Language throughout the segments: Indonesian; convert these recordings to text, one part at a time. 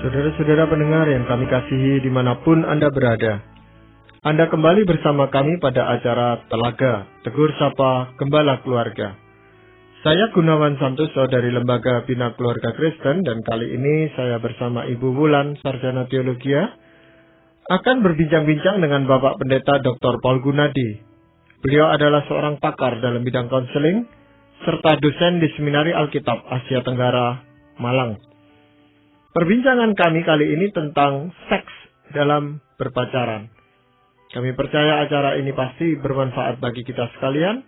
Saudara-saudara pendengar yang kami kasihi dimanapun Anda berada, Anda kembali bersama kami pada acara Telaga Tegur Sapa Gembala Keluarga. Saya Gunawan Santoso dari Lembaga Bina Keluarga Kristen, dan kali ini saya bersama Ibu Wulan, Sarjana Teologia, akan berbincang-bincang dengan Bapak Pendeta Dr. Paul Gunadi. Beliau adalah seorang pakar dalam bidang konseling, serta dosen di Seminari Alkitab Asia Tenggara, Malang. Perbincangan kami kali ini tentang seks dalam berpacaran. Kami percaya acara ini pasti bermanfaat bagi kita sekalian,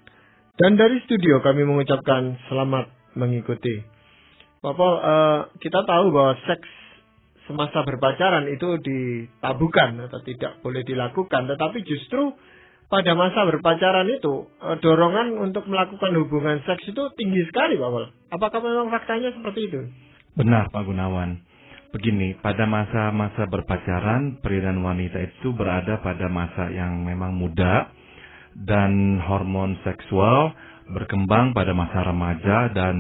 dan dari studio kami mengucapkan selamat mengikuti. Bapak, kita tahu bahwa seks semasa berpacaran itu ditabukan atau tidak boleh dilakukan, tetapi justru pada masa berpacaran itu dorongan untuk melakukan hubungan seks itu tinggi sekali, Bapak. Apakah memang faktanya seperti itu? Benar, Pak Gunawan. Begini, pada masa-masa berpacaran, pria dan wanita itu berada pada masa yang memang muda, dan hormon seksual berkembang pada masa remaja dan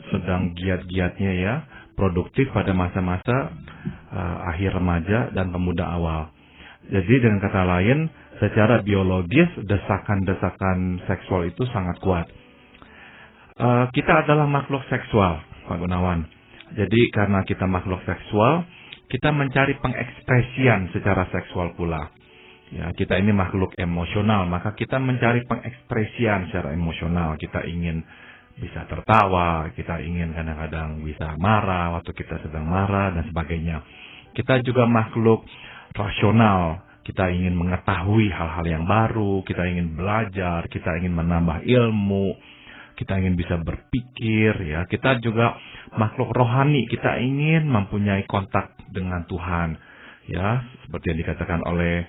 sedang giat-giatnya ya, produktif pada masa-masa akhir remaja dan pemuda awal. Jadi dengan kata lain, secara biologis desakan-desakan seksual itu sangat kuat. Kita adalah makhluk seksual, Pak Gunawan. Jadi karena kita makhluk seksual, kita mencari pengekspresian secara seksual pula. Ya, kita ini makhluk emosional, maka kita mencari pengekspresian secara emosional. Kita ingin bisa tertawa, kita ingin kadang-kadang bisa marah waktu kita sedang marah dan sebagainya. Kita juga makhluk rasional. Kita ingin mengetahui hal-hal yang baru, kita ingin belajar, kita ingin menambah ilmu, kita ingin bisa berpikir, ya. Kita juga makhluk rohani, kita ingin mempunyai kontak dengan Tuhan, ya. Seperti yang dikatakan oleh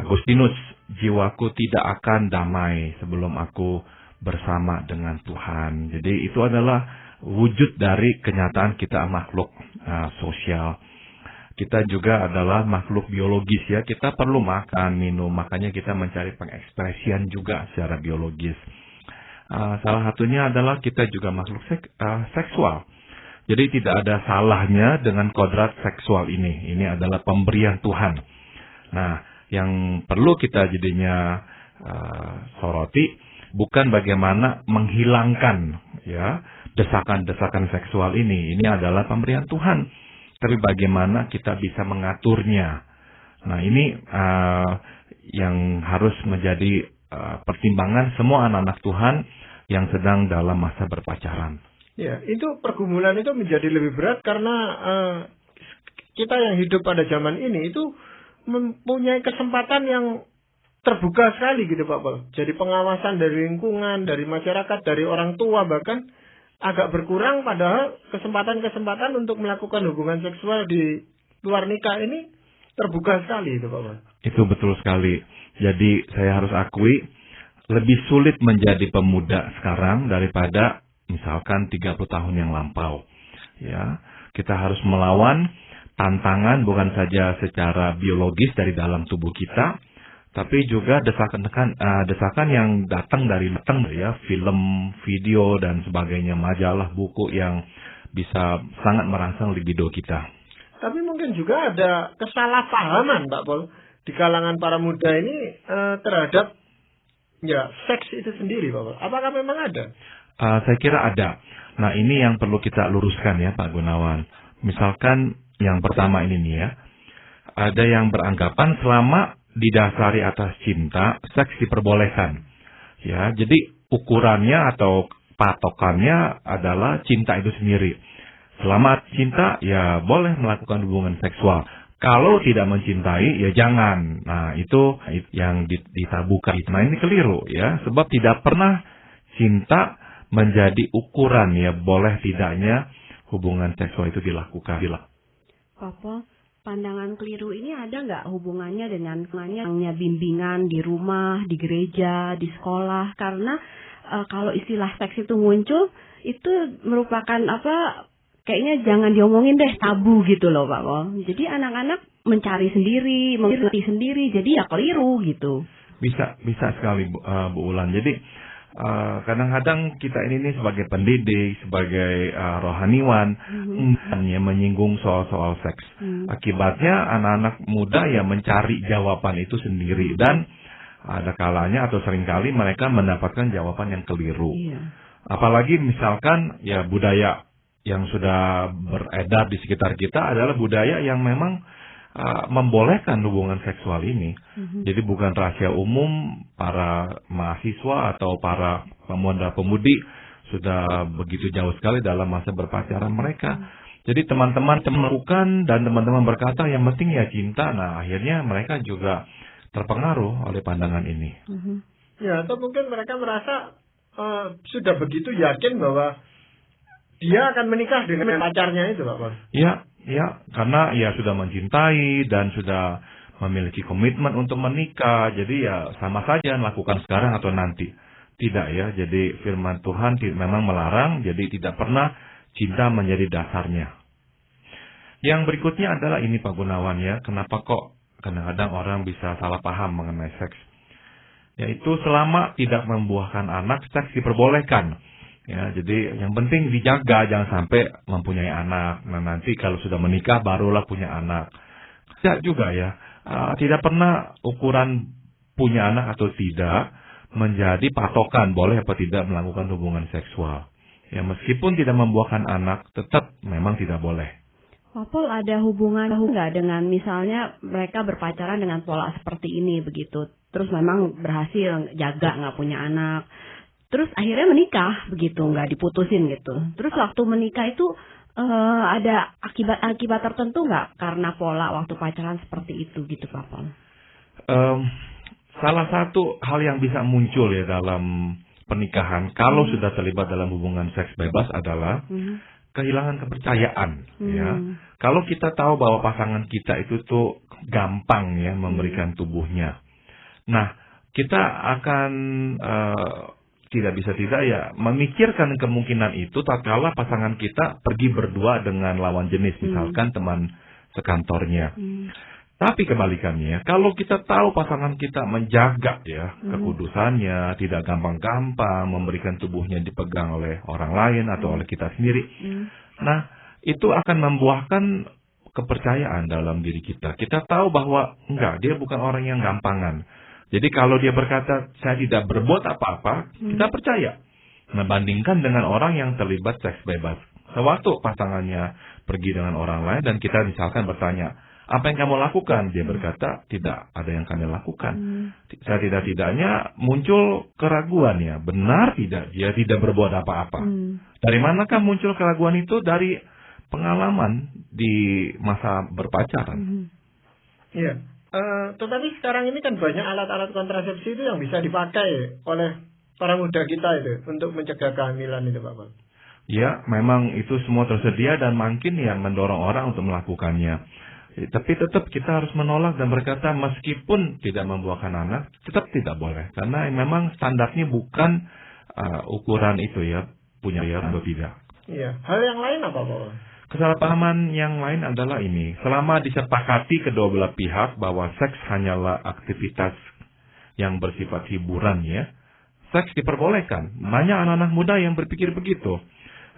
Agustinus, jiwaku tidak akan damai sebelum aku bersama dengan Tuhan. Jadi itu adalah wujud dari kenyataan kita makhluk sosial. Kita juga adalah makhluk biologis, ya. Kita perlu makan, minum, makanya kita mencari pengekspresian juga secara biologis. Salah satunya adalah kita juga makhluk seksual. Jadi tidak ada salahnya dengan kodrat seksual ini. Ini adalah pemberian Tuhan. Nah, yang perlu kita jadinya soroti bukan bagaimana menghilangkan ya desakan-desakan seksual ini. Ini adalah pemberian Tuhan. Tapi bagaimana kita bisa mengaturnya. Nah, ini yang harus menjadi pertimbangan semua anak-anak Tuhan yang sedang dalam masa berpacaran. Ya, itu pergumulan itu menjadi lebih berat karena kita yang hidup pada zaman ini itu mempunyai kesempatan yang terbuka sekali gitu, Pak Paul. Jadi pengawasan dari lingkungan, dari masyarakat, dari orang tua bahkan agak berkurang, padahal kesempatan-kesempatan untuk melakukan hubungan seksual di luar nikah ini terbuka sekali itu, Pak Paul. Itu betul sekali. Jadi saya harus akui lebih sulit menjadi pemuda sekarang daripada misalkan 30 tahun yang lampau. Ya, kita harus melawan tantangan bukan saja secara biologis dari dalam tubuh kita, tapi juga desakan yang datang ya, film, video dan sebagainya, majalah, buku yang bisa sangat merangsang libido kita. Tapi mungkin juga ada kesalahpahaman, Pak Paul, di kalangan para muda ini terhadap ya seks itu sendiri, Pak Paul. Apakah memang ada? Saya kira ada. Nah, ini yang perlu kita luruskan ya, Pak Gunawan. Misalkan yang pertama ini nih ya, ada yang beranggapan selama didasari atas cinta, seks diperbolehkan. Ya, jadi ukurannya atau patokannya adalah cinta itu sendiri. Selama cinta, ya boleh melakukan hubungan seksual. Kalau tidak mencintai, ya jangan. Nah, itu yang ditabukan. Nah, ini keliru ya, sebab tidak pernah cinta menjadi ukuran ya boleh tidaknya hubungan seksual itu dilakukan. Papa, pandangan keliru ini ada nggak hubungannya dengan bimbingan di rumah, di gereja, di sekolah? Karena kalau istilah seks itu muncul, itu merupakan kayaknya jangan diomongin deh, tabu gitu loh, Pak Pol. Jadi anak-anak mencari sendiri, mengerti sendiri, jadi ya keliru gitu. Bisa sekali Bu Ulan. Jadi Kadang-kadang kita ini sebagai pendidik, sebagai rohaniwan, hanya menyinggung soal-soal seks. Akibatnya anak-anak muda ya mencari jawaban itu sendiri, dan ada kalanya atau seringkali mereka mendapatkan jawaban yang keliru. Apalagi misalkan ya budaya yang sudah beredar di sekitar kita adalah budaya yang memang membolehkan hubungan seksual ini. Jadi bukan rahasia umum, para mahasiswa atau para pemuda-pemudi sudah begitu jauh sekali dalam masa berpacaran mereka. Jadi teman-teman melakukan dan teman-teman berkata yang penting ya cinta. Nah, akhirnya mereka juga terpengaruh oleh pandangan ini. Ya, atau mungkin mereka merasa sudah begitu yakin bahwa dia akan menikah dengan pacarnya itu, Pak Pol. Ya, karena ya sudah mencintai dan sudah memiliki komitmen untuk menikah. Jadi ya sama saja lakukan sekarang atau nanti. Tidak ya, jadi firman Tuhan memang melarang, jadi tidak pernah cinta menjadi dasarnya. Yang berikutnya adalah ini Pak Gunawan ya, kenapa kok kadang-kadang orang bisa salah paham mengenai seks. Yaitu selama tidak membuahkan anak, seks diperbolehkan. Ya, jadi yang penting dijaga, jangan sampai mempunyai anak. Nah, nanti kalau sudah menikah barulah punya anak. Tidak juga ya, tidak pernah ukuran punya anak atau tidak menjadi patokan boleh apa tidak melakukan hubungan seksual. Ya, meskipun tidak membuahkan anak, tetap memang tidak boleh. Pak Pol, ada hubungan nggak dengan misalnya mereka berpacaran dengan pola seperti ini begitu, terus memang berhasil jaga nggak punya anak, terus akhirnya menikah begitu, nggak diputusin gitu. Terus waktu menikah itu ada akibat tertentu nggak karena pola waktu pacaran seperti itu gitu Pak Pol? Salah satu hal yang bisa muncul ya dalam pernikahan kalau sudah terlibat dalam hubungan seks bebas adalah kehilangan kepercayaan. Ya, kalau kita tahu bahwa pasangan kita itu tuh gampang ya memberikan tubuhnya, nah kita akan tidak bisa tidak ya memikirkan kemungkinan itu tatkala pasangan kita pergi berdua dengan lawan jenis, misalkan teman sekantornya. Tapi kebalikannya, kalau kita tahu pasangan kita menjaga ya kekudusannya, tidak gampang-gampang memberikan tubuhnya dipegang oleh orang lain atau oleh kita sendiri, nah itu akan membuahkan kepercayaan dalam diri kita. Kita tahu bahwa enggak, dia bukan orang yang gampangan. Jadi kalau dia berkata saya tidak berbuat apa-apa, kita percaya. Membandingkan dengan orang yang terlibat seks bebas. Sewaktu pasangannya pergi dengan orang lain dan kita misalkan bertanya, apa yang kamu lakukan? Dia berkata, tidak ada yang kami lakukan. Saya tidak-tidaknya muncul keraguan ya. Benar tidak? Dia tidak berbuat apa-apa. Dari manakah muncul keraguan itu? Dari pengalaman di masa berpacaran. Iya. Tetapi sekarang ini kan banyak alat-alat kontrasepsi itu yang bisa dipakai oleh para muda kita itu untuk mencegah kehamilan itu, Pak Pol. Ya, memang itu semua tersedia dan makin yang mendorong orang untuk melakukannya. Tapi tetap kita harus menolak dan berkata meskipun tidak membuahkan anak, tetap tidak boleh. Karena memang standarnya bukan ukuran itu ya, punya ya atau tidak. Iya. Hal yang lain apa, Pak? Kesalahpahaman yang lain adalah ini. Selama disepakati kedua belah pihak bahwa seks hanyalah aktivitas yang bersifat hiburan ya, seks diperbolehkan. Banyak anak-anak muda yang berpikir begitu.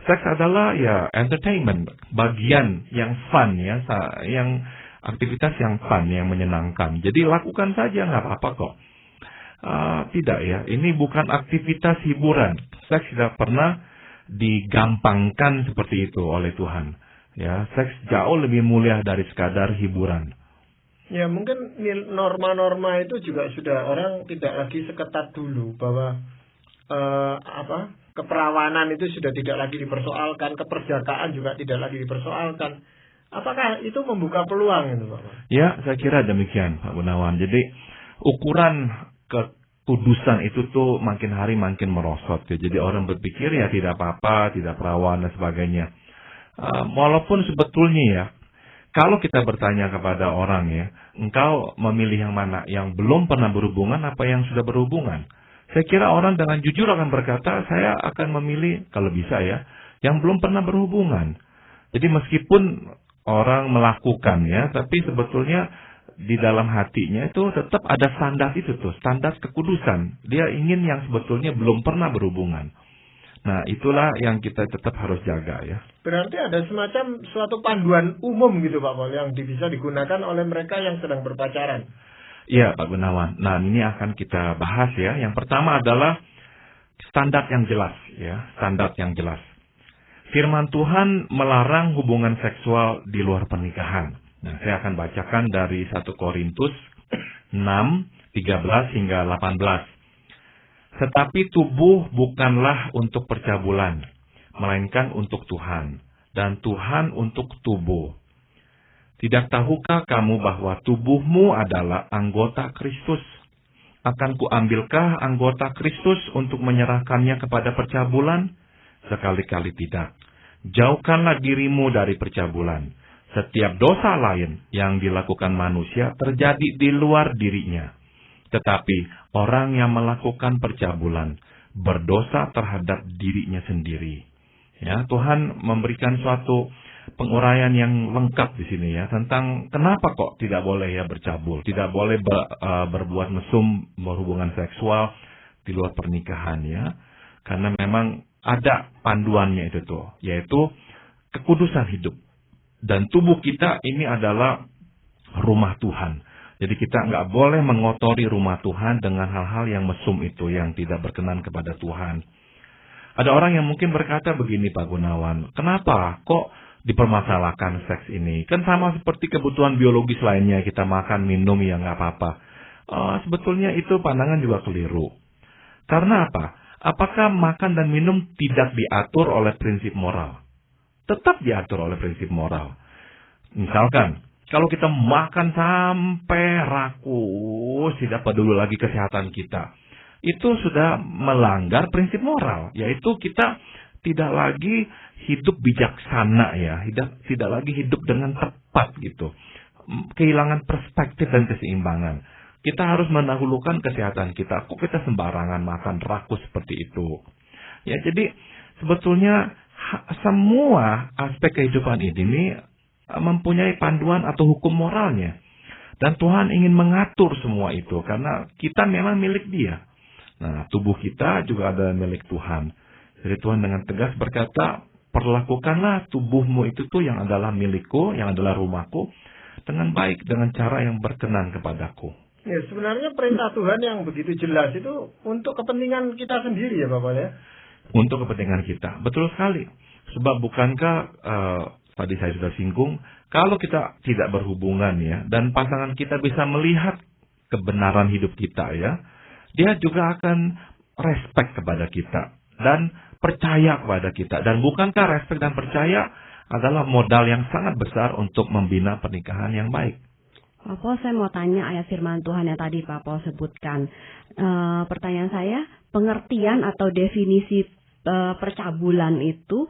Seks adalah ya entertainment, bagian yang fun ya, yang aktivitas yang fun, yang menyenangkan. Jadi lakukan saja, nggak apa-apa kok. Tidak ya, ini bukan aktivitas hiburan. Seks tidak pernah digampangkan seperti itu oleh Tuhan. Ya, seks jauh lebih mulia dari sekadar hiburan. Ya, mungkin norma-norma itu juga sudah orang tidak lagi seketat dulu bahwa keperawanan itu sudah tidak lagi dipersoalkan, keperjakaan juga tidak lagi dipersoalkan. Apakah itu membuka peluang itu, Pak? Ya, saya kira demikian, Pak Gunawan. Jadi ukuran kekudusan itu tuh makin hari makin merosot. Ya. Jadi orang berpikir ya tidak apa-apa, tidak perawan dan sebagainya. Walaupun sebetulnya ya, kalau kita bertanya kepada orang ya, engkau memilih yang mana? Yang belum pernah berhubungan apa yang sudah berhubungan? Saya kira orang dengan jujur akan berkata, saya akan memilih, kalau bisa ya, yang belum pernah berhubungan. Jadi meskipun orang melakukan ya, tapi sebetulnya di dalam hatinya itu tetap ada standar itu tuh, standar kekudusan. Dia ingin yang sebetulnya belum pernah berhubungan. Nah, itulah yang kita tetap harus jaga ya. Berarti ada semacam suatu panduan umum gitu Pak Paul yang bisa digunakan oleh mereka yang sedang berpacaran. Iya Pak Gunawan. Nah, ini akan kita bahas ya. Yang pertama adalah standar yang jelas ya, standar yang jelas. Firman Tuhan melarang hubungan seksual di luar pernikahan. Nah, saya akan bacakan dari 1 Korintus 6, 13 hingga 18. Tetapi tubuh bukanlah untuk percabulan, melainkan untuk Tuhan, dan Tuhan untuk tubuh. Tidak tahukah kamu bahwa tubuhmu adalah anggota Kristus? Akan kuambilkah anggota Kristus untuk menyerahkannya kepada percabulan? Sekali-kali tidak. Jauhkanlah dirimu dari percabulan. Setiap dosa lain yang dilakukan manusia terjadi di luar dirinya. Tetapi orang yang melakukan percabulan berdosa terhadap dirinya sendiri. Ya, Tuhan memberikan suatu penguraian yang lengkap di sini ya tentang kenapa kok tidak boleh ya bercabul, tidak boleh berbuat mesum, berhubungan seksual di luar pernikahan ya. Karena memang ada panduannya itu tuh, yaitu kekudusan hidup. Dan tubuh kita ini adalah rumah Tuhan. Jadi kita nggak boleh mengotori rumah Tuhan dengan hal-hal yang mesum itu, yang tidak berkenan kepada Tuhan. Ada orang yang mungkin berkata begini Pak Gunawan, kenapa kok dipermasalahkan seks ini? Kan sama seperti kebutuhan biologis lainnya, kita makan, minum, ya nggak apa-apa. Sebetulnya itu pandangan juga keliru. Karena apa? Apakah makan dan minum tidak diatur oleh prinsip moral? Tetap diatur oleh prinsip moral. Misalkan, kalau kita makan sampai rakus, tidak peduli lagi kesehatan kita, itu sudah melanggar prinsip moral, yaitu kita tidak lagi hidup bijaksana ya, tidak lagi hidup dengan tepat gitu. Kehilangan perspektif dan keseimbangan. Kita harus mendahulukan kesehatan kita. Kok kita sembarangan makan rakus seperti itu? Ya, jadi sebetulnya semua aspek kehidupan ini mempunyai panduan atau hukum moralnya. Dan Tuhan ingin mengatur semua itu karena kita memang milik Dia. Nah, tubuh kita juga ada milik Tuhan. Jadi Tuhan dengan tegas berkata, perlakukanlah tubuhmu itu tuh yang adalah milikku, yang adalah rumahku, dengan baik, dengan cara yang berkenan kepadaku. Ya, sebenarnya perintah Tuhan yang begitu jelas itu untuk kepentingan kita sendiri ya Bapak ya? Untuk kepentingan kita, betul sekali. Sebab bukankah tadi saya sudah singgung, kalau kita tidak berhubungan ya, dan pasangan kita bisa melihat kebenaran hidup kita ya, dia juga akan respect kepada kita dan percaya kepada kita. Dan bukankah respect dan percaya adalah modal yang sangat besar untuk membina pernikahan yang baik? Pak Paul, saya mau tanya ayat firman Tuhan yang tadi Pak Paul sebutkan. Pertanyaan saya, pengertian atau definisi percabulan itu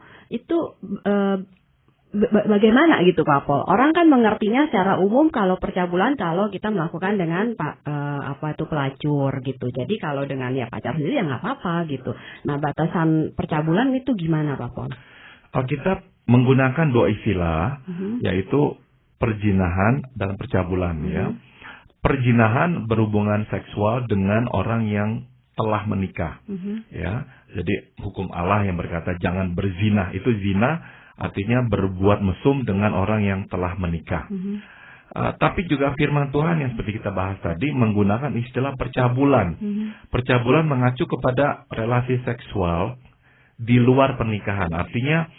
bagaimana gitu Pak Paul? Orang kan mengertinya secara umum kalau percabulan kalau kita melakukan dengan pelacur gitu. Jadi kalau dengan ya pacar sendiri ya nggak apa-apa gitu. Nah, batasan percabulan itu gimana Pak Paul? Kita menggunakan dua istilah, yaitu perjinahan dan percabulan ya. Perjinahan berhubungan seksual dengan orang yang telah menikah. Ya. Jadi hukum Allah yang berkata jangan berzina, itu zina artinya berbuat mesum dengan orang yang telah menikah. Tapi juga firman Tuhan yang seperti kita bahas tadi menggunakan istilah percabulan. Percabulan mengacu kepada relasi seksual di luar pernikahan. Artinya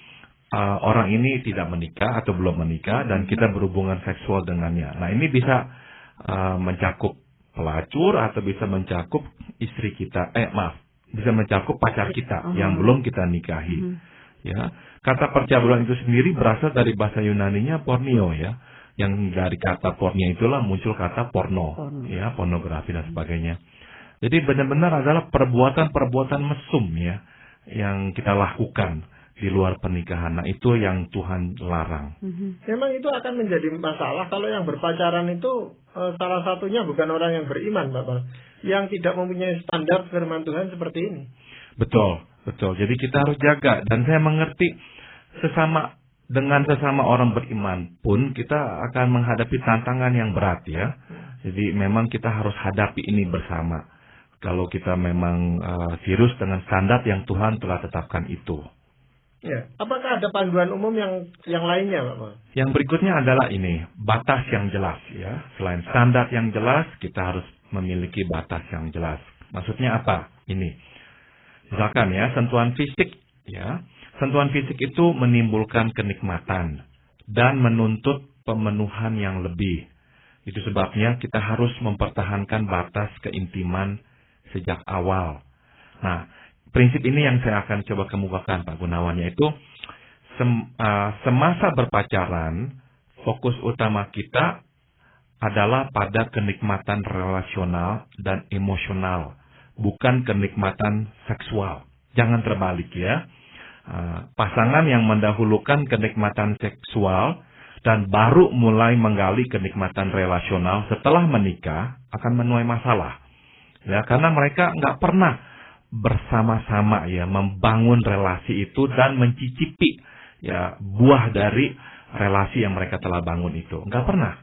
orang ini tidak menikah atau belum menikah dan kita berhubungan seksual dengannya. Nah, ini bisa mencakup pelacur atau bisa mencakup istri kita. Bisa mencakup pacar kita yang belum kita nikahi. Ya, kata percabulan itu sendiri berasal dari bahasa Yunaninya pornio ya. Yang dari kata pornio itulah muncul kata porno. Ya, pornografi dan sebagainya. Jadi benar-benar adalah perbuatan-perbuatan mesum ya yang kita lakukan di luar pernikahan. Nah, itu yang Tuhan larang. Memang itu akan menjadi masalah kalau yang berpacaran itu salah satunya bukan orang yang beriman, Bapak, yang tidak mempunyai standar firman Tuhan seperti ini. Betul. Jadi kita harus jaga. Dan saya mengerti sesama dengan sesama orang beriman pun kita akan menghadapi tantangan yang berat ya. Jadi memang kita harus hadapi ini bersama. Kalau kita memang serius dengan standar yang Tuhan telah tetapkan itu. Ya. Apakah ada panduan umum yang lainnya, Pak? Yang berikutnya adalah ini, batas yang jelas ya. Selain standar yang jelas, kita harus memiliki batas yang jelas. Maksudnya apa? Ini. Misalkan ya, sentuhan fisik ya. Sentuhan fisik itu menimbulkan kenikmatan dan menuntut pemenuhan yang lebih. Itu sebabnya kita harus mempertahankan batas keintiman sejak awal. Nah, prinsip ini yang saya akan coba kemukakan Pak Gunawan, yaitu semasa berpacaran, fokus utama kita adalah pada kenikmatan relasional dan emosional, bukan kenikmatan seksual. Jangan terbalik ya. Pasangan yang mendahulukan kenikmatan seksual dan baru mulai menggali kenikmatan relasional setelah menikah akan menuai masalah. Ya, karena mereka nggak pernah bersama-sama ya membangun relasi itu dan mencicipi ya buah dari relasi yang mereka telah bangun itu. Nggak pernah.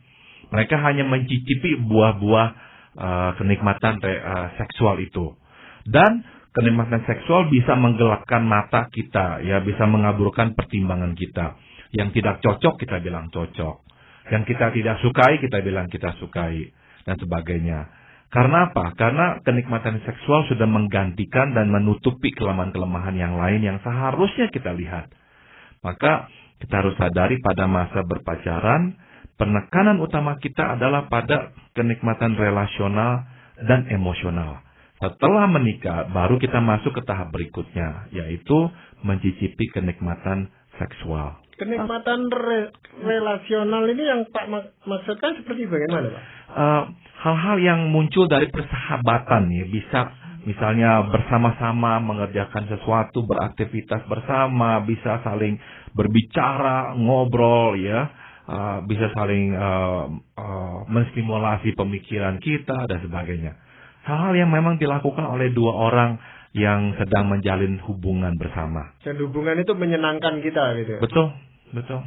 Mereka hanya mencicipi buah-buah kenikmatan seksual itu. Dan kenikmatan seksual bisa menggelapkan mata kita, ya bisa mengaburkan pertimbangan kita. Yang tidak cocok kita bilang cocok. Yang kita tidak sukai kita bilang kita sukai dan sebagainya. Karena apa? Karena kenikmatan seksual sudah menggantikan dan menutupi kelemahan-kelemahan yang lain yang seharusnya kita lihat. Maka kita harus sadari pada masa berpacaran, penekanan utama kita adalah pada kenikmatan relasional dan emosional. Setelah menikah, baru kita masuk ke tahap berikutnya, yaitu mencicipi kenikmatan seksual. Kenikmatan relasional ini yang Pak maksudkan seperti bagaimana, Pak? Hal-hal yang muncul dari persahabatan, ya, bisa misalnya bersama-sama mengerjakan sesuatu, beraktivitas bersama, bisa saling berbicara, ngobrol, ya, bisa saling menstimulasi pemikiran kita dan sebagainya. Hal-hal yang memang dilakukan oleh dua orang yang sedang menjalin hubungan bersama. Dan hubungan itu menyenangkan kita gitu. Betul, betul.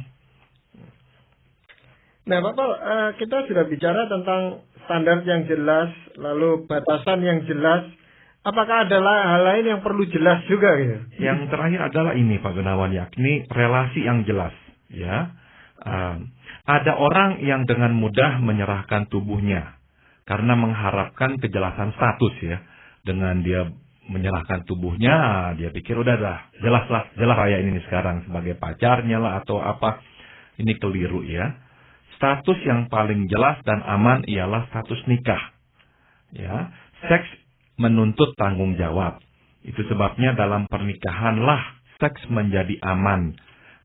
Nah, Bapak, kita sudah bicara tentang standar yang jelas, lalu batasan yang jelas. Apakah ada hal lain yang perlu jelas juga gitu? Yang terakhir adalah ini, Pak Gunawan, yakni relasi yang jelas. Ya, ada orang yang dengan mudah menyerahkan tubuhnya karena mengharapkan kejelasan status ya. Dengan dia menyerahkan tubuhnya, dia pikir udah jelas kayak ini sekarang sebagai pacarnya lah atau apa. Ini keliru ya. Status yang paling jelas dan aman ialah status nikah. Ya, seks menuntut tanggung jawab. Itu sebabnya dalam pernikahanlah seks menjadi aman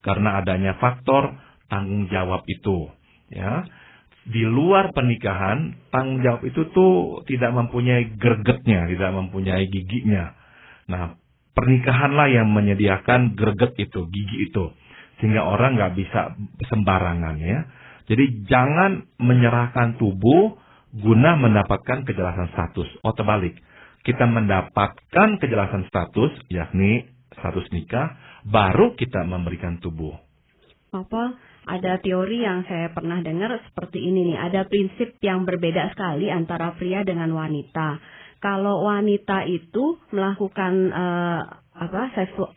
karena adanya faktor tanggung jawab itu. Ya. Di luar pernikahan, tanggung jawab itu tuh tidak mempunyai gregetnya, tidak mempunyai giginya. Nah, pernikahanlah yang menyediakan greget itu, gigi itu. Sehingga orang nggak bisa sembarangan ya. Jadi jangan menyerahkan tubuh guna mendapatkan kejelasan status. Oh terbalik, kita mendapatkan kejelasan status, yakni status nikah, baru kita memberikan tubuh. Apa? Ada teori yang saya pernah dengar seperti ini nih, ada prinsip yang berbeda sekali antara pria dengan wanita. Kalau wanita itu melakukan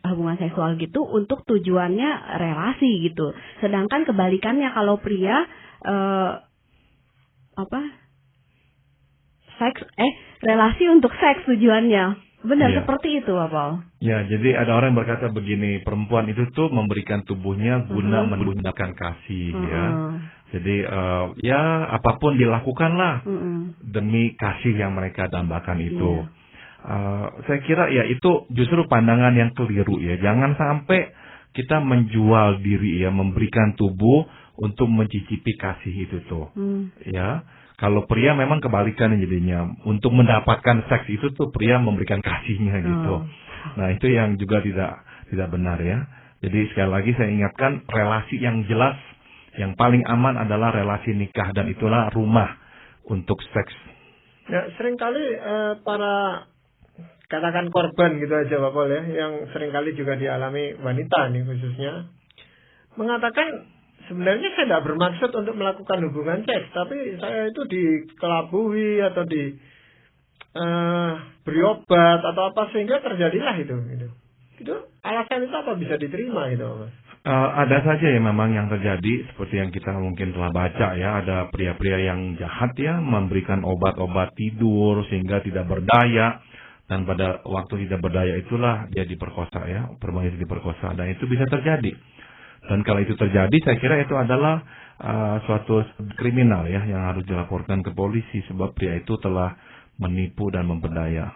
hubungan seksual gitu untuk tujuannya relasi gitu. Sedangkan kebalikannya kalau pria relasi untuk seks tujuannya. Benar iya. Seperti itu, Bapak. Ya, jadi ada orang yang berkata begini, perempuan itu tuh memberikan tubuhnya guna menunjukkan kasih ya. Jadi ya apapun dilakukanlah demi kasih yang mereka dambakan itu. Saya kira ya itu justru pandangan yang keliru ya. Jangan sampai kita menjual diri ya, memberikan tubuh untuk mencicipi kasih itu tuh. Ya. Kalau pria memang kebalikan jadinya. Untuk mendapatkan seks itu tuh pria memberikan kasihnya gitu. Nah itu yang juga tidak benar ya. Jadi sekali lagi saya ingatkan relasi yang jelas, yang paling aman adalah relasi nikah dan itulah rumah untuk seks. Ya seringkali para katakan korban gitu aja Pak Paul ya, yang seringkali juga dialami wanita nih khususnya. mengatakan sebenarnya saya tidak bermaksud untuk melakukan hubungan seks, tapi saya itu dikelabui atau beri obat atau apa sehingga terjadilah itu. Itu alasan itu apa bisa diterima gitu, Mas? Ada saja ya memang yang terjadi seperti yang kita mungkin telah baca ya, ada pria-pria yang jahat ya memberikan obat-obat tidur sehingga tidak berdaya, dan pada waktu tidak berdaya itulah dia diperkosa ya, perempuan itu diperkosa, dan itu bisa terjadi. Dan kalau itu terjadi saya kira itu adalah suatu kriminal ya yang harus dilaporkan ke polisi sebab pria itu telah menipu dan memperdaya.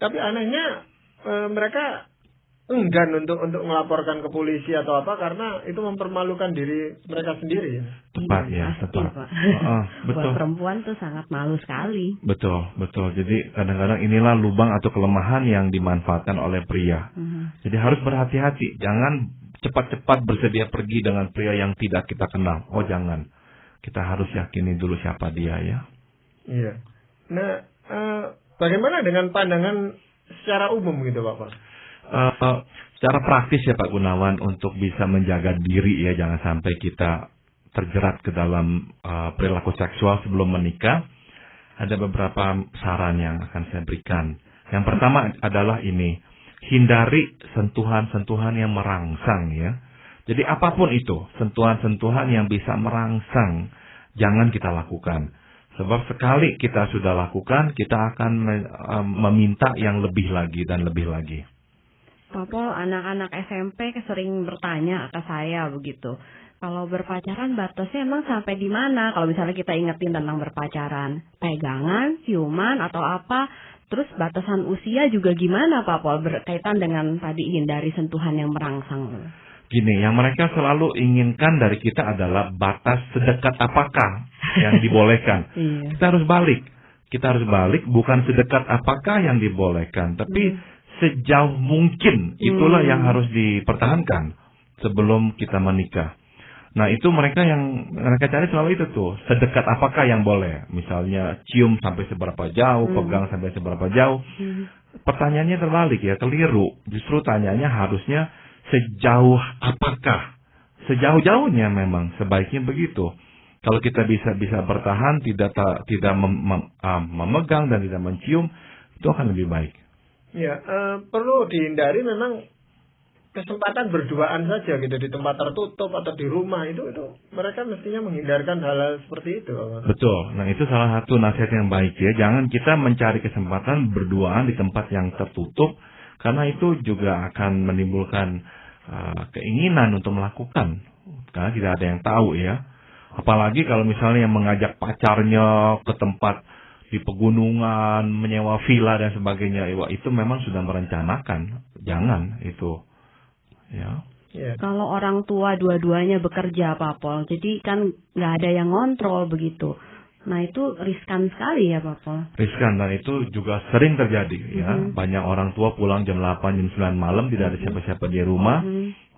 Tapi anehnya mereka enggan untuk melaporkan ke polisi atau apa karena itu mempermalukan diri mereka sendiri. Tepat ya, tepat. Betul. Buat perempuan tuh sangat malu sekali. Betul. Jadi kadang-kadang inilah lubang atau kelemahan yang dimanfaatkan oleh pria. Jadi harus berhati-hati, jangan cepat-cepat bersedia pergi dengan pria yang tidak kita kenal. Oh jangan, kita harus yakini dulu siapa dia ya. Iya. Nah, bagaimana dengan pandangan secara umum gitu Bapak? Secara praktis ya Pak Gunawan, untuk bisa menjaga diri ya, jangan sampai kita terjerat ke dalam perilaku seksual sebelum menikah, ada beberapa saran yang akan saya berikan. Yang pertama adalah ini, hindari sentuhan-sentuhan yang merangsang ya. Jadi apapun itu, sentuhan-sentuhan yang bisa merangsang, jangan kita lakukan. Sebab sekali kita sudah lakukan, kita akan meminta yang lebih lagi dan lebih lagi. Pak Pol, anak-anak SMP sering bertanya ke saya begitu. Kalau berpacaran batasnya emang sampai di mana? Kalau misalnya kita ingetin tentang berpacaran, pegangan, ciuman atau apa? Terus batasan usia juga gimana Pak Pol berkaitan dengan tadi hindari sentuhan yang merangsang? Gini, yang mereka selalu inginkan dari kita adalah batas sedekat apakah yang dibolehkan. Iya. Kita harus balik, bukan sedekat apakah yang dibolehkan, tapi sejauh mungkin itulah yang harus dipertahankan sebelum kita menikah. Nah itu mereka cari selalu itu tuh, sedekat apakah yang boleh. Misalnya cium sampai seberapa jauh, pegang sampai seberapa jauh. Pertanyaannya terbalik ya, keliru. Justru tanyanya harusnya sejauh apakah. Sejauh-jauhnya memang sebaiknya begitu. Kalau kita bisa bertahan, tidak memegang dan tidak mencium, itu akan lebih baik. Ya, perlu dihindari memang kesempatan berduaan saja gitu di tempat tertutup atau di rumah itu mereka mestinya menghindarkan hal-hal seperti itu. Betul. Nah itu salah satu nasihat yang baik ya. Jangan kita mencari kesempatan berduaan di tempat yang tertutup karena itu juga akan menimbulkan keinginan untuk melakukan karena tidak ada yang tahu ya. Apalagi kalau misalnya yang mengajak pacarnya ke tempat di pegunungan, menyewa villa dan sebagainya, itu memang sudah merencanakan. Jangan itu. Ya. Yeah. Kalau orang tua dua-duanya bekerja Pak Pol, jadi kan nggak ada yang ngontrol begitu. Nah itu riskan sekali ya Pak Pol. Riskan, dan itu juga sering terjadi ya. Banyak orang tua pulang jam 8, jam 9 malam tidak ada siapa-siapa di rumah.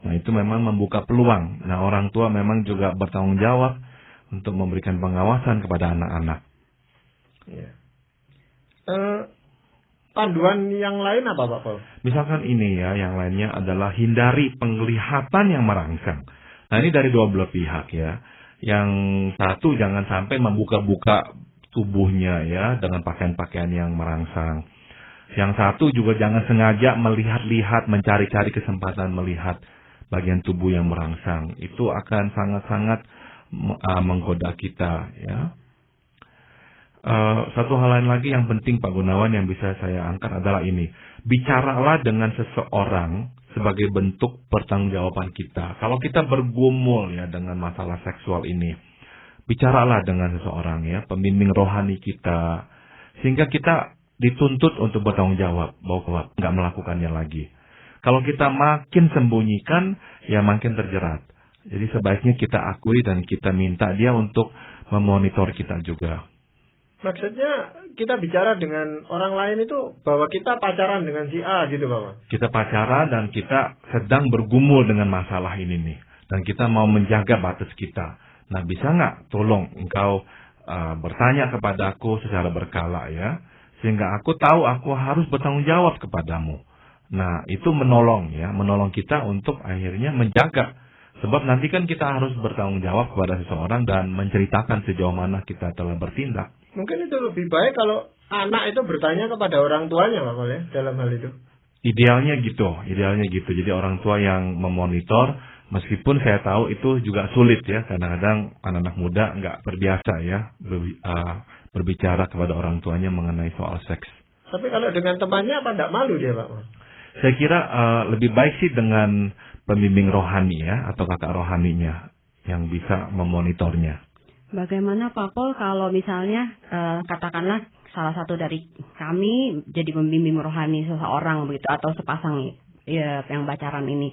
Nah itu memang membuka peluang. Nah orang tua memang juga bertanggung jawab untuk memberikan pengawasan kepada anak-anak. Ya. Panduan yang lain apa Pak Paul? Misalkan ini ya, yang lainnya adalah hindari penglihatan yang merangsang. Nah ini dari dua belah pihak ya. Yang satu jangan sampai membuka-buka tubuhnya ya dengan pakaian-pakaian yang merangsang. Yang satu juga jangan sengaja melihat-lihat, mencari-cari kesempatan melihat bagian tubuh yang merangsang. Itu akan sangat-sangat menggoda kita ya. Satu hal lain lagi yang penting Pak Gunawan yang bisa saya angkat adalah ini. Bicaralah dengan seseorang sebagai bentuk pertanggungjawaban kita. Kalau kita bergumul ya dengan masalah seksual ini, bicaralah dengan seseorang ya, pembimbing rohani kita, sehingga kita dituntut untuk bertanggung jawab bahwa nggak melakukannya lagi. Kalau kita makin sembunyikan, ya makin terjerat. Jadi sebaiknya kita akui dan kita minta dia untuk memonitor kita juga. Maksudnya kita bicara dengan orang lain itu bahwa kita pacaran dengan si A gitu Bapak? Kita pacaran dan kita sedang bergumul dengan masalah ini nih. Dan kita mau menjaga batas kita. Nah bisa nggak tolong engkau bertanya kepadaku secara berkala ya. Sehingga aku tahu aku harus bertanggung jawab kepadamu. Nah itu menolong ya. Menolong kita untuk akhirnya menjaga Sebab nanti kan kita harus bertanggung jawab kepada seseorang dan menceritakan sejauh mana kita telah bertindak. Mungkin itu lebih baik kalau anak itu bertanya kepada orang tuanya, Pak Pol, ya, dalam hal itu. Idealnya gitu. Jadi orang tua yang memonitor, meskipun saya tahu itu juga sulit ya. Kadang-kadang anak-anak muda nggak terbiasa ya berbicara kepada orang tuanya mengenai soal seks. Tapi kalau dengan temannya apa enggak malu dia, Pak Pol? Saya kira lebih baik sih dengan pembimbing rohani ya, atau kakak rohaninya yang bisa memonitornya. Bagaimana Pak Pol kalau misalnya katakanlah salah satu dari kami jadi pembimbing rohani seseorang begitu atau sepasang ya yang pacaran ini,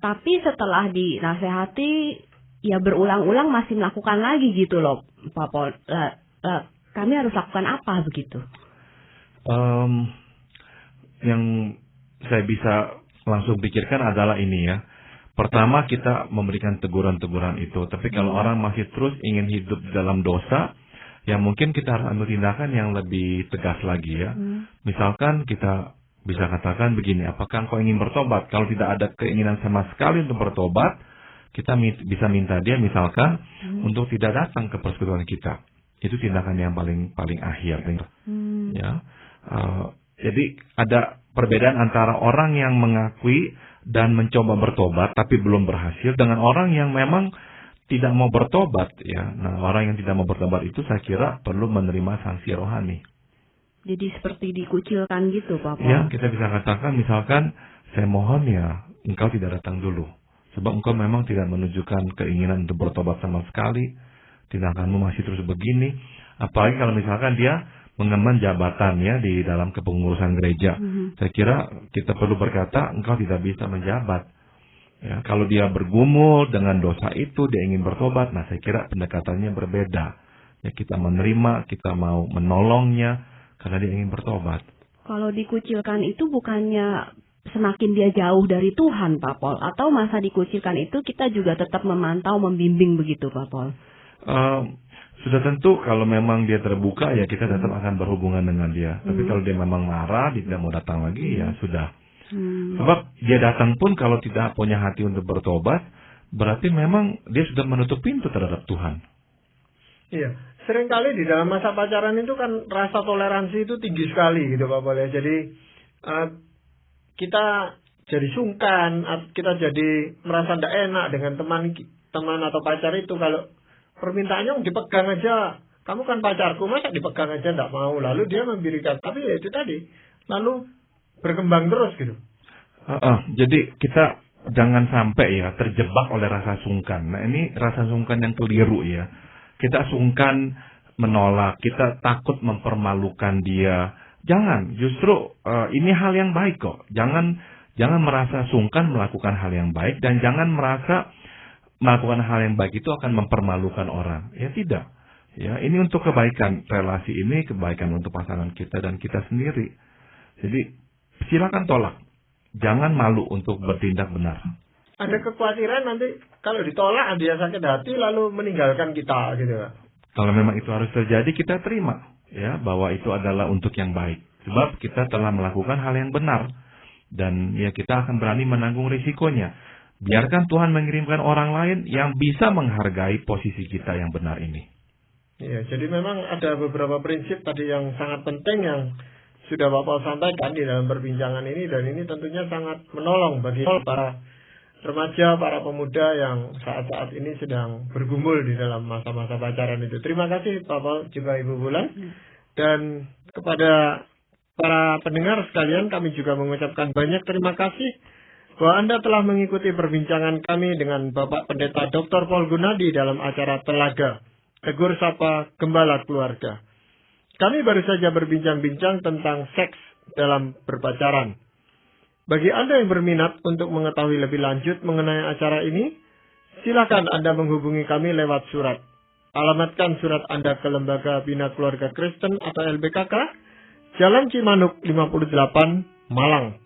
tapi setelah dinasehati ya berulang-ulang masih melakukan lagi gitu loh Pak Pol, kami harus lakukan apa begitu? Yang saya bisa langsung pikirkan adalah ini ya. Pertama kita memberikan teguran-teguran itu. Tapi kalau orang masih terus ingin hidup dalam dosa, ya mungkin kita harus ambil tindakan yang lebih tegas lagi ya. Misalkan kita bisa katakan begini, apakah engkau ingin bertobat? Kalau tidak ada keinginan sama sekali untuk bertobat, kita bisa minta dia misalkan untuk tidak datang ke persekutuan kita. Itu tindakan yang paling akhir. Ya. Jadi ada perbedaan antara orang yang mengakui dan mencoba bertobat tapi belum berhasil dengan orang yang memang tidak mau bertobat ya. Nah, orang yang tidak mau bertobat itu saya kira perlu menerima sanksi rohani. Jadi seperti dikucilkan gitu, Pak Pol. Ya, kita bisa katakan misalkan saya mohon ya engkau tidak datang dulu. Sebab engkau memang tidak menunjukkan keinginan untuk bertobat sama sekali. Tindakanmu masih terus begini. Apalagi kalau misalkan dia mengemban jabatannya di dalam kepengurusan gereja. Saya kira kita perlu berkata, engkau tidak bisa menjabat. Ya, kalau dia bergumul dengan dosa itu, dia ingin bertobat, nah saya kira pendekatannya berbeda. Ya, kita menerima, kita mau menolongnya, karena dia ingin bertobat. Kalau dikucilkan itu bukannya semakin dia jauh dari Tuhan, Pak Pol? Atau masa dikucilkan itu kita juga tetap memantau, membimbing begitu, Pak Pol? Sudah tentu kalau memang dia terbuka ya kita tetap akan berhubungan dengan dia. Tapi kalau dia memang marah, dia tidak mau datang lagi ya sudah. Sebab dia datang pun kalau tidak punya hati untuk bertobat, berarti memang dia sudah menutup pintu terhadap Tuhan. Iya, seringkali di dalam masa pacaran itu kan rasa toleransi itu tinggi sekali gitu Pak Pol ya. Jadi kita jadi sungkan, kita jadi merasa tidak enak dengan teman atau pacar itu kalau permintaannya dipegang aja. Kamu kan pacarku, masa dipegang aja tidak mau. Lalu dia memberikan. Tapi ya itu tadi. Lalu berkembang terus gitu. Jadi kita jangan sampai ya terjebak oleh rasa sungkan. Nah ini rasa sungkan yang keliru ya. Kita sungkan menolak. Kita takut mempermalukan dia. Jangan. Justru ini hal yang baik kok. Jangan merasa sungkan melakukan hal yang baik. Dan jangan merasa melakukan hal yang baik itu akan mempermalukan orang. Ya tidak. Ya, ini untuk kebaikan relasi ini, kebaikan untuk pasangan kita dan kita sendiri. Jadi silakan tolak. Jangan malu untuk bertindak benar. Ada kekhawatiran nanti kalau ditolak dia sakit hati lalu meninggalkan kita gitu. Kalau memang itu harus terjadi kita terima ya bahwa itu adalah untuk yang baik. Sebab kita telah melakukan hal yang benar dan ya kita akan berani menanggung risikonya. Biarkan Tuhan mengirimkan orang lain yang bisa menghargai posisi kita yang benar ini. Iya, jadi memang ada beberapa prinsip tadi yang sangat penting yang sudah Bapak sampaikan di dalam perbincangan ini. Dan ini tentunya sangat menolong bagi para remaja, para pemuda yang saat-saat ini sedang bergumul di dalam masa-masa pacaran itu. Terima kasih Bapak juga Ibu Bulan. Dan kepada para pendengar sekalian kami juga mengucapkan banyak terima kasih bahwa Anda telah mengikuti perbincangan kami dengan Bapak Pendeta Dr. Paul Gunadi dalam acara Telaga, Tegur Sapa Gembala Keluarga. Kami baru saja berbincang-bincang tentang seks dalam berpacaran. Bagi Anda yang berminat untuk mengetahui lebih lanjut mengenai acara ini, silakan Anda menghubungi kami lewat surat. Alamatkan surat Anda ke Lembaga Bina Keluarga Kristen atau LBKK, Jalan Cimanuk 58, Malang.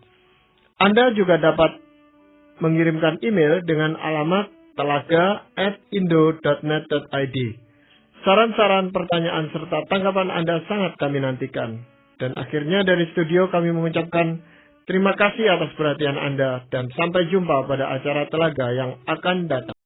Anda juga dapat mengirimkan email dengan alamat telaga@indo.net.id. Saran-saran, pertanyaan, serta tanggapan Anda sangat kami nantikan. Dan akhirnya dari studio kami mengucapkan Terima kasih atas perhatian Anda dan sampai jumpa pada acara Telaga yang akan datang.